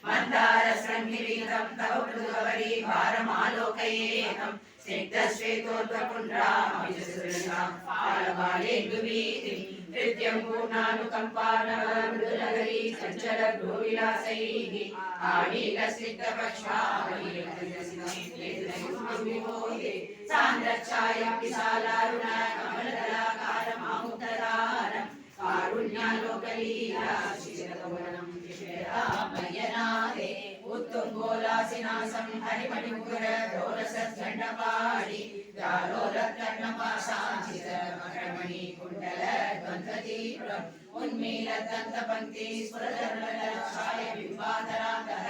मन्दारसङ्गीतं तव मृदुगवरी भारमालोकयेनं स्निग्धश्वेतोत्तपुण्ड्रामभिजसृणां पालबालेन्दुवीतिं नृत्यं पूर्णानुकम्पानमृदुनगरी चञ्चलभ्रूविलासैः आडीलस्निग्धपक्ष्मावलीलकजसिने सान्द्रच्छाया विशालारुण कमलदलाकारमामुदरारं कारुण्यालोकलीला शिशिरतोरणं मयनादे उत्तुङ्गोलासिनासं हरिमणिमुकुर दोरसद्गण्डपाणि जालोलकर्णपाशाञ्चितमकरमणि कुण्डल द्वन्द्वतीव्रम् उन्मीलदन्तपङ्क्ति स्फुरधर्मलक्षाय बिम्बाधरान्तः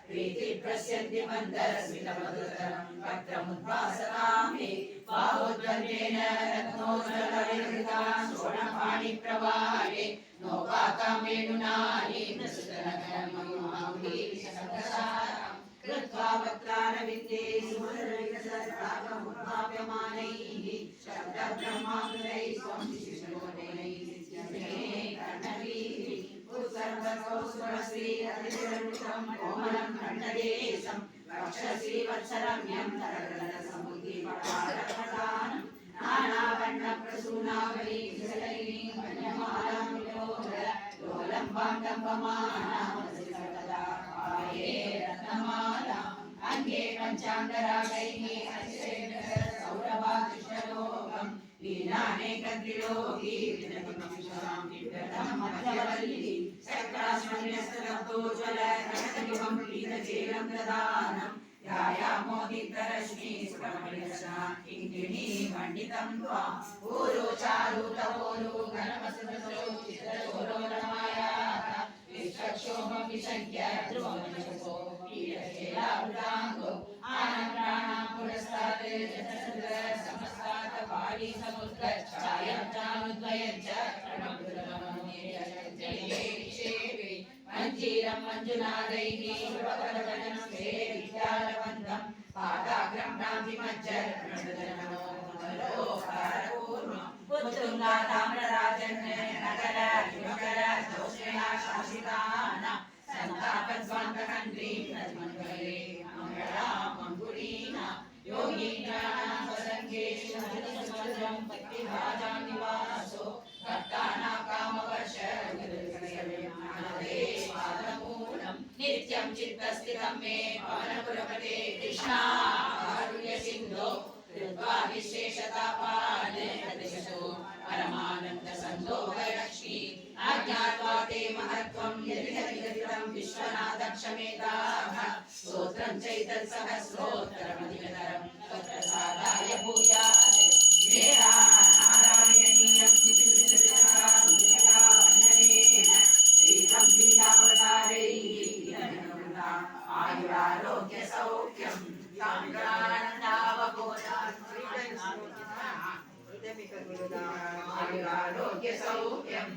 प्रीतिप्रस्यन्ति मन्दरस्मितमधुरतरं वक्त्रमुद्भासतामि बाहुद्वन्द्वेन रत्नोज्ज्वलविहृता शोणपाणिप्रवाहे नौकाकां वेणुनानि प्रसुतनकरमयुमाहुलीशब्दसारं कृत्वा वक्त्रारविन्दे सुमधुरविकसत्ताकमुद्भाव्यमानैः शब्दब्रह्मामृतैः स्वं शिशुशोधनैः कर्णवीः उत्सर्गकौसुमश्री अतिरनुतं कोमलं खण्डदेशं रक्षसी वत्सरम्यं तरगलसमुद्दीपकालप्रदानं नानावर्णप्रसूनावली विसलैनीं वन्यमालां लोलम्बां कम्पमानामसृजतदा पाये रत्नमालाम् अङ्गे पञ्चाङ्गरागैः सौरभाकृष्णलोकम् वीणानेकद्विलोकी विदतिमक्षरां विव्रतं मध्यवल्ली चक्रास्मन्यस्तरब्दोज्ज्वल कनकयुगं पीतचेलं ददानं ध्यायामोदितरश्मी सुरमणिरचना किङ्किणी मण्डितं त्वां ऊरो चारु तवोलो घनमसृजतो चित्रचोरोरमायाः विश्वक्षोभं विशङ्क्य ध्रुवमनिशसो पीडशेलावृताङ्गो आनन्दानां पुरस्तात् जठसुन्दर समस्तात् पाली समुद्गच्छायं चानुद्वयं च प्रणमृतमनुमेयेषेवे मञ्जीरं मञ्जुनादैः शुभकरवचनं स्वे विद्यालवन्दं पादाग्रं भ्रान्तिमज्जरपूर्णं उत्तुङ्गा ताम्रराजन् नगर युवकर जोष्णया शासितानां सन्तापध्वान्तकण्ड्रीं रजमन्वरे मङ्गला मङ्गुलीना योगीन्द्राणां वसङ्गेषु मधुरं भक्तिभाजानिवासो भक्तानां कामवर्ष पादमूलं नित्यं चित्तस्थितं मे पवनपुरपते कृष्णा कारुण्यसिन्धो कृत्वा विशेषतापान् प्रतिशतो परमानन्दसन्दोहलक्ष्मी अज्ञात्वा ते महत्त्वं यदिदं विश्वनाथक्षमेताः स्तोत्रं चैतत्सहस्रोत्तरमधिकतरं तत्प्रसादाय भूयात् नारायणीयं वन्दनेन श्रीतं लीलावतारैः आयुरारोग्यसौख्यं आयुरारोग्यसौख्यं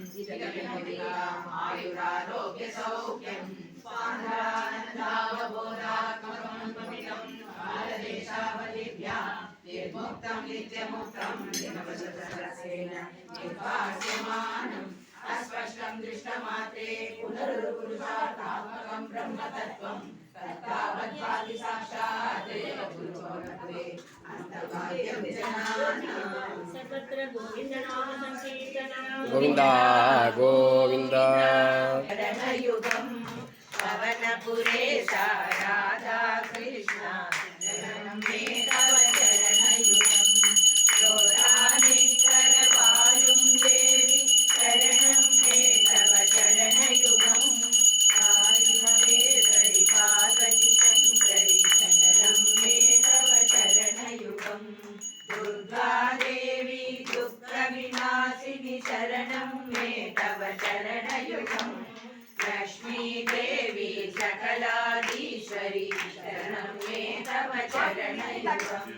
आयुरारोग्यसौख्यं स्वानन्दावबोधात्मकं कालदेशावलिभ्यां निर्मुक्तं नित्यमुक्तं निरवसरसेन निर्वास्यमानम् अस्पष्टं दृष्टमात्रे पुनरुपुरुषार्थात्मकं ब्रह्मतत्त्वं तत्तावद्भाति साक्षात् गुरुचोरत्वे अन्तर्बाह्यं जनानां सर्वत्र गोविन्दनामसंकीर्तनं गोविन्दा गोविन्दा शरणयुगं पवनपुरेश राधा कृष्ण शरणं मे तव शरणयुगं लोकानेकरवायुं देवि शरणं मे तव शरणयुगं आदिमवे हरिपार्वती शङ्करि शरणं मे तव शरणयुगं दुर्गा देवी दुःखविनाशिनि शरणं मे तव शरणयुगं लक्ष्मी देवी सकलाधीश्वरी शरणं मे तव शरणयुगं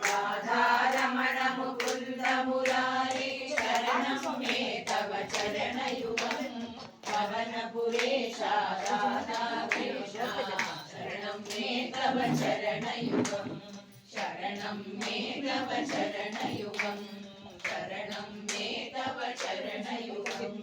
राधारमण मुकुन्द मुरारी शरणं मे तव शरणयुगं पवनपुरेश राधा कृष्ण शरणं मे तव शरणयुगं शरणं मे तव शरणयुगं शरणं मे तव शरणयुगं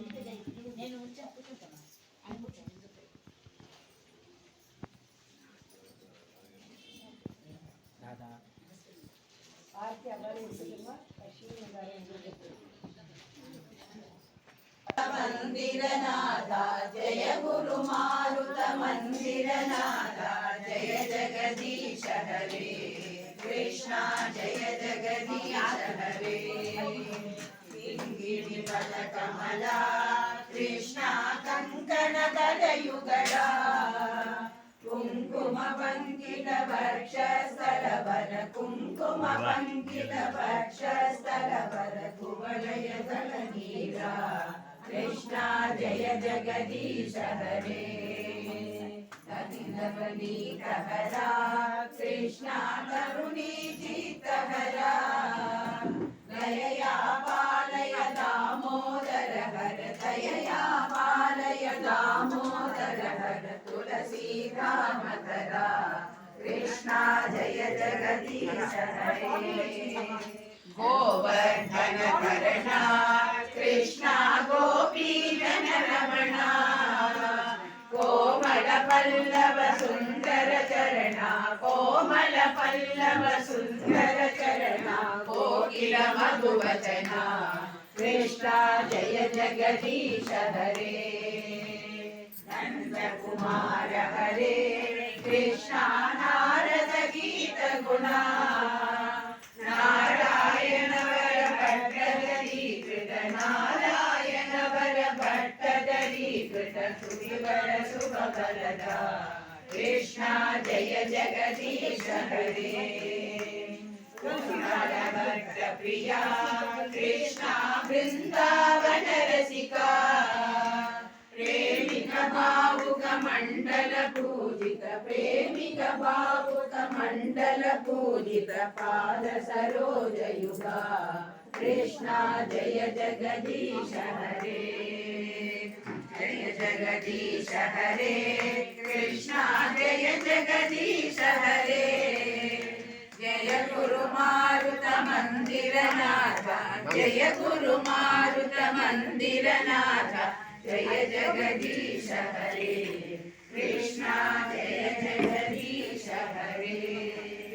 मंदिरनाथ जय गुरु मारुत मंदिरनाथ जय जगदीश हरे कृष्णा जय जगदीश हरे गिरिपद कमला कृष्णा कंकण गदयुगला कुंकुम पंकित वक्षस्थलवर कुंकुम पंकित वक्षस्थलवर कुवलय दलनीरा कृष्णा जय जगदीश हरे नवनी कहरा कृष्णा करुणी चित्तहरा दयया पालय दामोदर हर दयया पालय दामोदर हर तुलसी रामधरा कृष्णा जय जगदीश हरे गोवर्धन धरणा कृष्णा गोपी जन रमणा कोमल पल्लव सुंदर चरणा कोमल पल्लव सुंदर चरणा कोकिल मधुवचना कृष्णा जय जगदीश हरे नंद कुमार हरे कृष्णा नारद गीत गुणा नारायण वर भट्टदरी कृत नारायण वर भट्टदरी कृत सुविवर शुभ फलदा कृष्णा जय जगदीश हरे कुमार भक्त प्रिया कृष्णा वृंदावन रसिका प्रेमिक भावुक मंडल पूजित प्रेमिक भावुक मंडल पूजित पाद सरोज युगा कृष्णा जय जगदीश हरे जय जगदीश हरे कृष्णा जय जगदीश हरे जय गुरु मारुत मंदिरनाथ जय गुरु मारुत मंदिरनाथ जय जगदीश हरे कृष्णा जय जगदीश हरे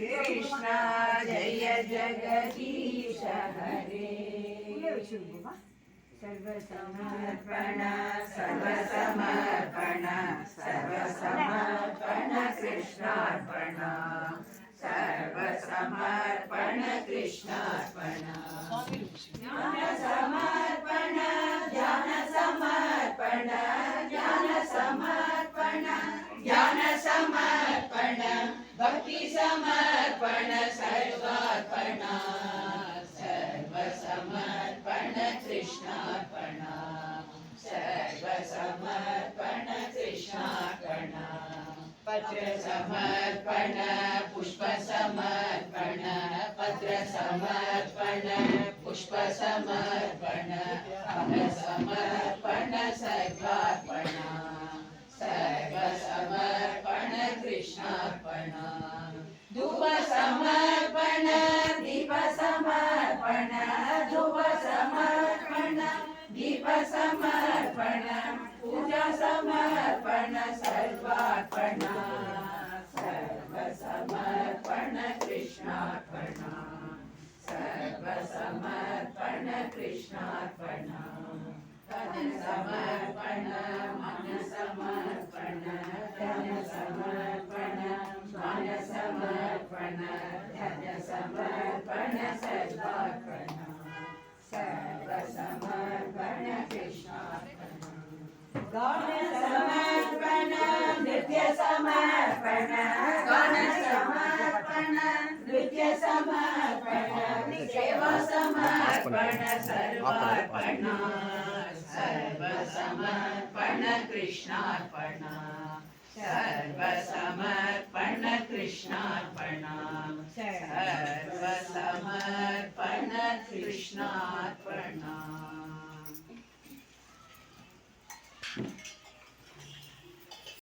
कृष्णा जय जगदीश हरे सर्वसमर्पण सर्वसमर्पण सर्वसमर्पण कृष्णार्पण सर्वसमर्पण कृष्णार्पण ज्ञान समर्पण ज्ञान समर्पण ज्ञान समर्पण ज्ञान समर्पण भक्ति समर्पण सर्वार्पण सर्वसमर्पण कृष्णार्पण सर्वसमर्पण कृष्णार्पण पत्र समर्पण पुष्प समर्पण पत्र समर्पण पुष्प समर्पण फल समर्पण सर्वार्पण सर्व समर्पण कृष्णार्पण धूप समर्पण दीप समर्पण धूप समर्पण दीप समर्पण पूजा समर्पण सर्वार्पण सर्व समर्पण कृष्णार्पण सर्व समर्पण कृष्णार्पण तन समर्पण मन समर्पण धन समर्पण मन समर्पण धन समर्पण सर्वार्पण सर्व समर्पण कृष्णार्पण गान समर्पण नृत्य समर्पण गान समर्पण नृत्य समर्पण सेवा समर्पण सर्वार्पण सर्व समर्पण कृष्णार्पण सर्व समर्पण कृष्णार्पण सर्व समर्पण कृष्णार्पण